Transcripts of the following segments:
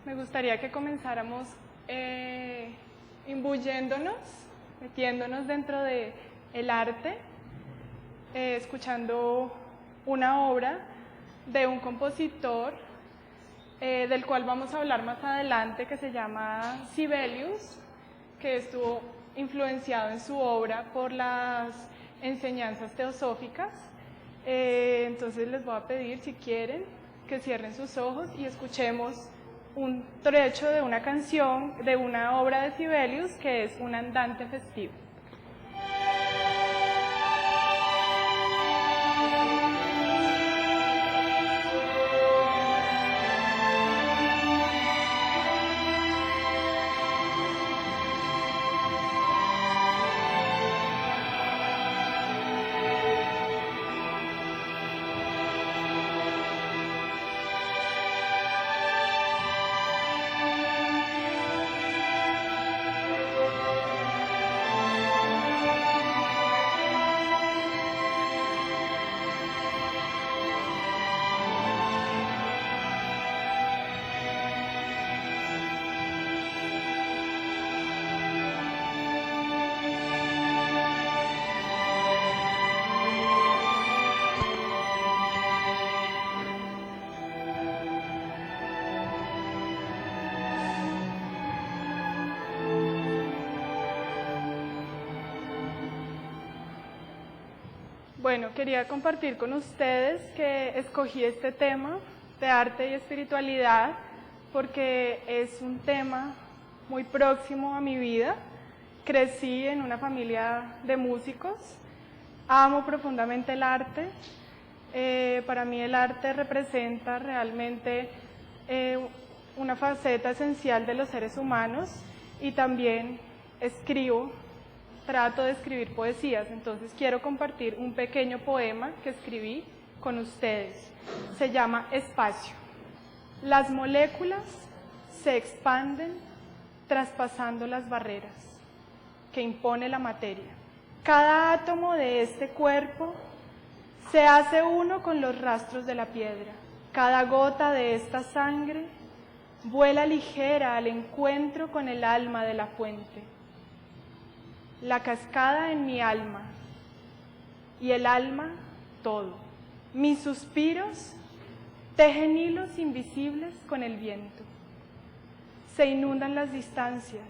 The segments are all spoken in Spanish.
me gustaría que comenzáramos imbuyéndonos, metiéndonos dentro del arte, escuchando una obra de un compositor del cual vamos a hablar más adelante, que se llama Sibelius, que estuvo influenciado en su obra por las enseñanzas teosóficas. Entonces les voy a pedir, si quieren, que cierren sus ojos y escuchemos un trecho de una canción de una obra de Sibelius, que es un andante festivo. Bueno, quería compartir con ustedes que escogí este tema de arte y espiritualidad porque es un tema muy próximo a mi vida. Crecí en una familia de músicos, amo profundamente el arte. Para mí el arte representa realmente una faceta esencial de los seres humanos, y también trato de escribir poesías. Entonces quiero compartir un pequeño poema que escribí con ustedes. Se llama Espacio. Las moléculas se expanden traspasando las barreras que impone la materia. Cada átomo de este cuerpo se hace uno con los rastros de la piedra. Cada gota de esta sangre vuela ligera al encuentro con el alma de la fuente. La cascada en mi alma, y el alma todo. Mis suspiros tejen hilos invisibles con el viento. Se inundan las distancias.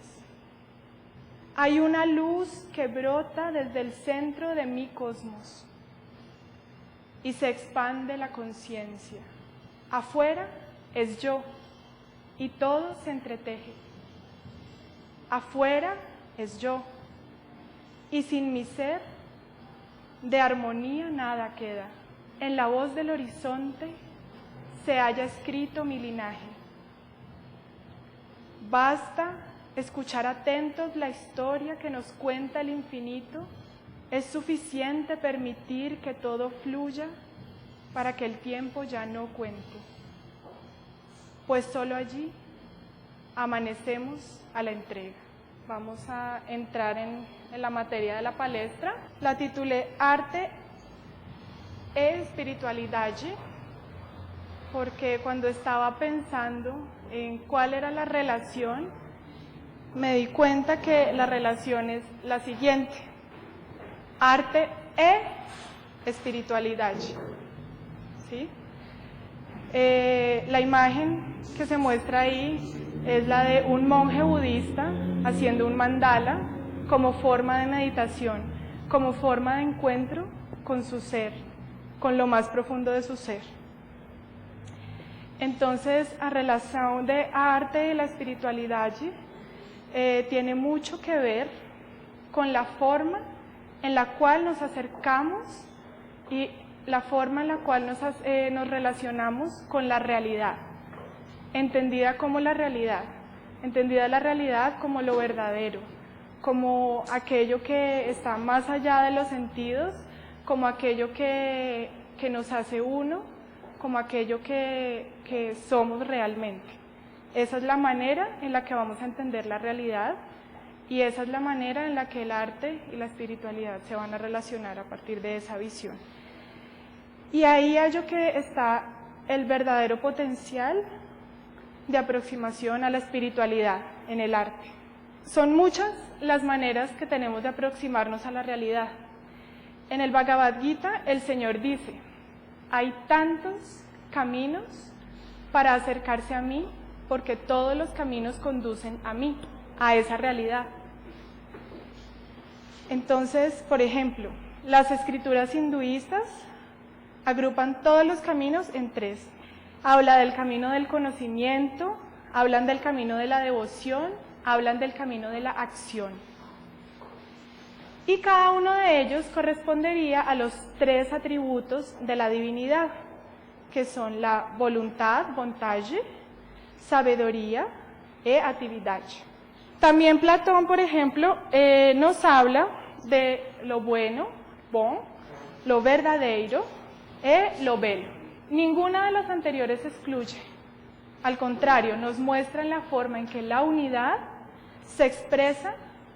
Hay una luz que brota desde el centro de mi cosmos y se expande la conciencia. Afuera es yo y todo se entreteje. Afuera es yo. Y sin mi ser, de armonía nada queda. En la voz del horizonte se halla escrito mi linaje. Basta escuchar atentos la historia que nos cuenta el infinito. Es suficiente permitir que todo fluya para que el tiempo ya no cuente. Pues solo allí amanecemos a la entrega. Vamos a entrar en la materia de la palestra. La titulé Arte e Espiritualidade, porque cuando estaba pensando en cuál era la relación, me di cuenta que la relación es la siguiente: arte e espiritualidade. ¿Sí? La imagen que se muestra ahí es la de un monje budista haciendo un mandala como forma de meditación, como forma de encuentro con su ser, con lo más profundo de su ser. Entonces, la relación de arte y la espiritualidad tiene mucho que ver con la forma en la cual nos acercamos y la forma en la cual nos relacionamos con la realidad, entendida como la realidad como lo verdadero, como aquello que está más allá de los sentidos, como aquello que nos hace uno, como aquello que somos realmente. Esa es la manera en la que vamos a entender la realidad, y esa es la manera en la que el arte y la espiritualidad se van a relacionar a partir de esa visión. Y ahí hallo que está el verdadero potencial de aproximación a la espiritualidad en el arte. Son muchas las maneras que tenemos de aproximarnos a la realidad. En el Bhagavad Gita el Señor dice: hay tantos caminos para acercarse a mí, porque todos los caminos conducen a mí, a esa realidad. Entonces, por ejemplo, las escrituras hinduistas agrupan todos los caminos en tres. Habla del camino del conocimiento, hablan del camino de la devoción, hablan del camino de la acción. Y cada uno de ellos correspondería a los tres atributos de la divinidad, que son la voluntad, bontage, sabiduría e actividad. También Platón, por ejemplo, nos habla de lo bueno, bon, lo verdadero y lo bello. Ninguna de las anteriores excluye. Al contrario, nos muestran la forma en que la unidad se expresa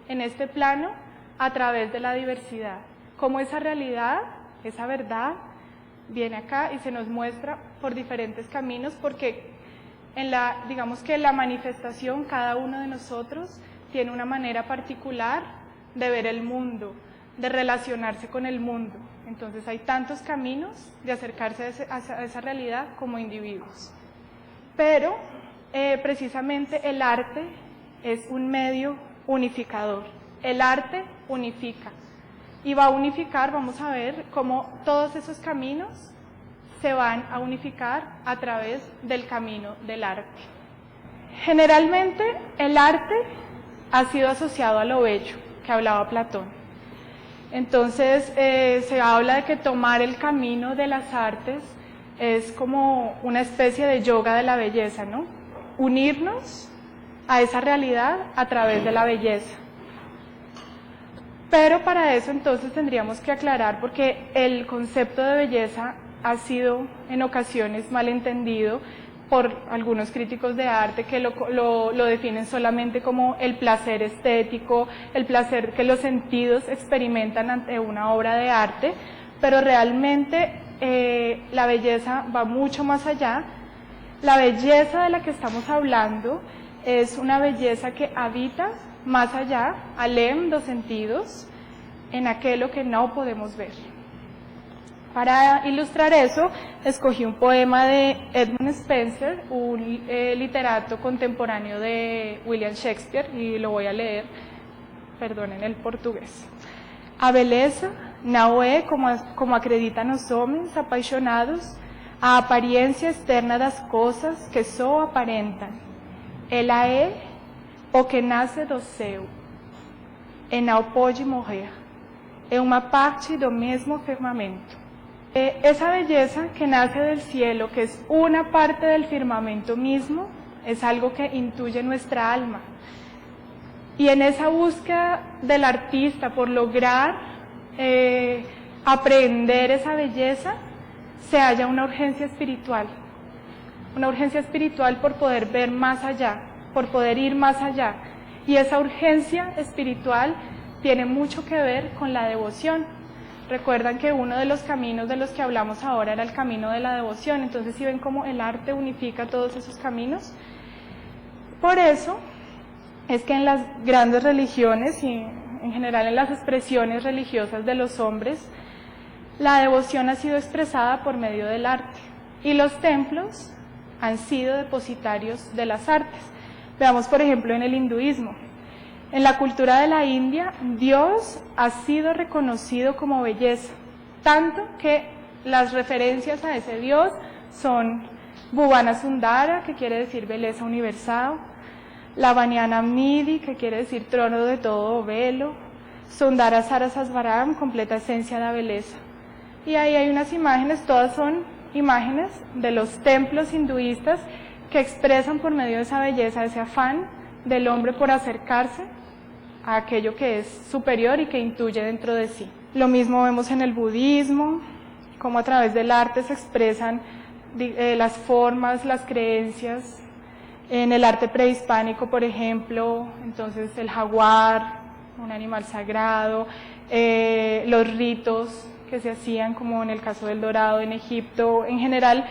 en este plano a través de la diversidad. Cómo esa realidad, esa verdad, viene acá y se nos muestra por diferentes caminos, porque digamos que la manifestación, cada uno de nosotros tiene una manera particular de ver el mundo, de relacionarse con el mundo. Entonces hay tantos caminos de acercarse a esa realidad como individuos. Pero precisamente el arte es un medio unificador. El arte unifica y va a unificar, vamos a ver cómo todos esos caminos se van a unificar a través del camino del arte. Generalmente el arte ha sido asociado a lo bello, que hablaba Platón. Entonces se habla de que tomar el camino de las artes es como una especie de yoga de la belleza, ¿no? Unirnos a esa realidad a través de la belleza. Pero para eso entonces tendríamos que aclarar, porque el concepto de belleza ha sido en ocasiones malentendido por algunos críticos de arte que lo definen solamente como el placer estético, el placer que los sentidos experimentan ante una obra de arte, pero realmente la belleza va mucho más allá. La belleza de la que estamos hablando es una belleza que habita más allá, além dos sentidos, en aquello que no podemos ver. Para ilustrar eso, escogí un poema de Edmund Spenser, un literato contemporáneo de William Shakespeare, y lo voy a leer, perdonen el portugués. A beleza não é como acreditam os homens apaixonados, a aparência externa das coisas que só aparentam. Ela é o que nasce do céu, e não pode morrer. É uma parte do mesmo firmamento. Esa belleza que nace del cielo, que es una parte del firmamento mismo, es algo que intuye nuestra alma. Y en esa búsqueda del artista por lograr aprender esa belleza, se halla una urgencia espiritual por poder ver más allá, por poder ir más allá. Y esa urgencia espiritual tiene mucho que ver con la devoción. Recuerdan que uno de los caminos de los que hablamos ahora era el camino de la devoción. Entonces, ¿sí ven cómo el arte unifica todos esos caminos? Por eso es que en las grandes religiones y en general en las expresiones religiosas de los hombres, la devoción ha sido expresada por medio del arte y los templos han sido depositarios de las artes. Veamos, por ejemplo, en el hinduismo. En la cultura de la India, Dios ha sido reconocido como belleza, tanto que las referencias a ese Dios son Bhuvana Sundara, que quiere decir belleza universal, Lavanyana Midi, que quiere decir trono de todo velo, Sundara Sarasvaram, completa esencia de belleza. Y ahí hay unas imágenes, todas son imágenes de los templos hinduistas que expresan por medio de esa belleza, ese afán del hombre por acercarse a aquello que es superior y que intuye dentro de sí. Lo mismo vemos en el budismo, como a través del arte se expresan las formas, las creencias. En el arte prehispánico, por ejemplo, entonces el jaguar, un animal sagrado, los ritos que se hacían, como en el caso del dorado en Egipto. En general,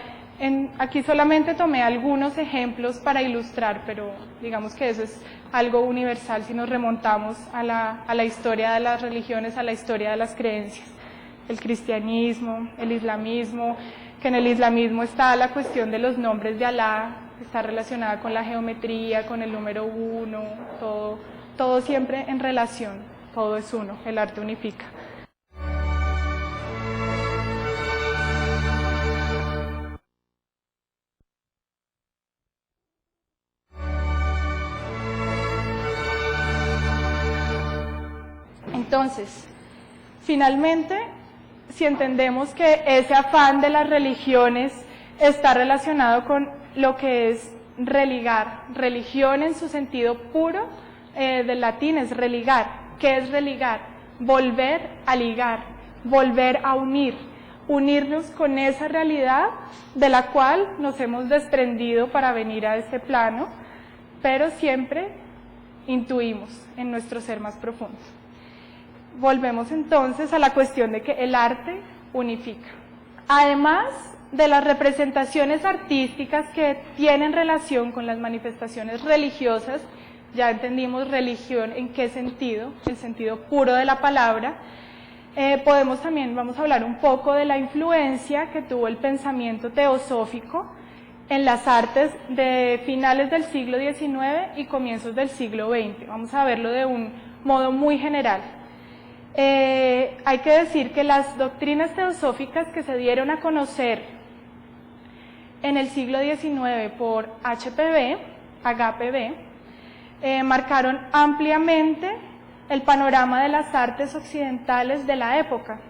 Aquí solamente tomé algunos ejemplos para ilustrar, pero digamos que eso es algo universal si nos remontamos a la historia de las religiones, a la historia de las creencias. El cristianismo, el islamismo, que en el islamismo está la cuestión de los nombres de Alá, que está relacionada con la geometría, con el número 1, todo siempre en relación, todo es uno, el arte unifica. Entonces, finalmente, si entendemos que ese afán de las religiones está relacionado con lo que es religar, religión en su sentido puro del latín es religar. ¿Qué es religar? Volver a ligar, volver a unirnos con esa realidad de la cual nos hemos desprendido para venir a este plano, pero siempre intuimos en nuestro ser más profundo. Volvemos entonces a la cuestión de que el arte unifica. Además de las representaciones artísticas que tienen relación con las manifestaciones religiosas, ya entendimos religión en qué sentido, el sentido puro de la palabra, vamos a hablar un poco de la influencia que tuvo el pensamiento teosófico en las artes de finales del siglo XIX y comienzos del siglo XX. Vamos a verlo de un modo muy general. Hay que decir que las doctrinas teosóficas que se dieron a conocer en el siglo XIX por H.P.B., marcaron ampliamente el panorama de las artes occidentales de la época,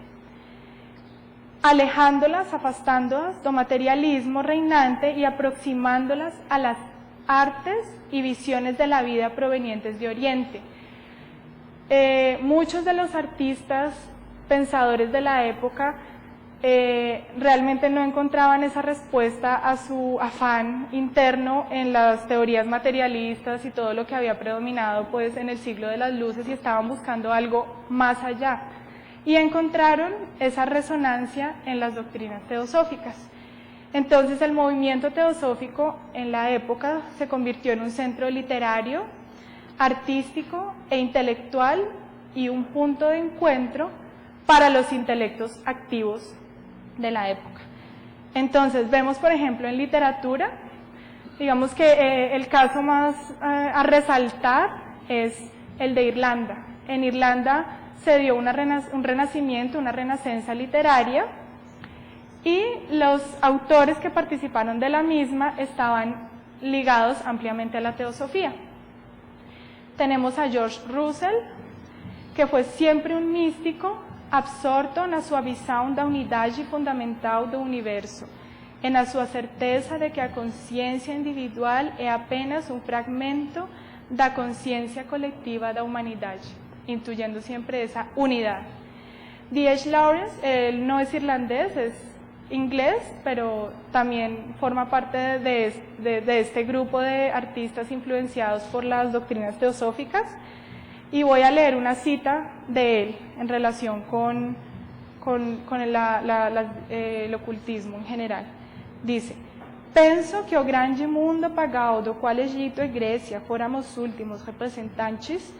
alejándolas, afastándolas del materialismo reinante y aproximándolas a las artes y visiones de la vida provenientes de Oriente. Muchos de los artistas pensadores de la época realmente no encontraban esa respuesta a su afán interno en las teorías materialistas y todo lo que había predominado pues en el siglo de las luces, y estaban buscando algo más allá y encontraron esa resonancia en las doctrinas teosóficas. Entonces el movimiento teosófico en la época se convirtió en un centro literario, artístico e intelectual y un punto de encuentro para los intelectos activos de la época. Entonces vemos, por ejemplo, en literatura, digamos que el caso más a resaltar es el de Irlanda. En Irlanda se dio un renacimiento, una renacencia literaria, y los autores que participaron de la misma estaban ligados ampliamente a la teosofía. Tenemos a George Russell, que foi sempre um místico absorto na sua visão da unidade fundamental do universo e na sua certeza de que a consciência individual é apenas um fragmento da consciência coletiva da humanidade, intuyendo sempre essa unidade. D.H. Lawrence, él no es irlandés, es inglés, pero también forma parte de este grupo de artistas influenciados por las doctrinas teosóficas, y voy a leer una cita de él en relación con el ocultismo en general. Dice: penso que o grande mundo pagal do qual Egito e Grécia foram os últimos representantes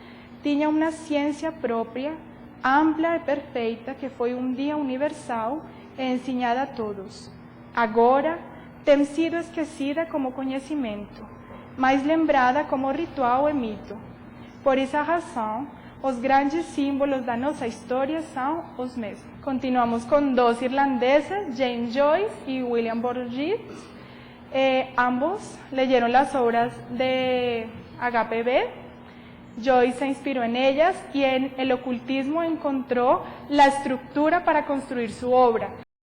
tinha uma ciência própria, ampla e perfeita, que foi um dia universal e ensinada a todos. Agora tem sido esquecida como conhecimento, mas lembrada como ritual e mito. Por essa razão, os grandes símbolos da nossa história são os mesmos. Continuamos com dois irlandeses, James Joyce y William Burgess. Ambos leyeron las obras de H.P.B. Joyce se inspiró en ellas y en el ocultismo encontró la estructura para construir su obra.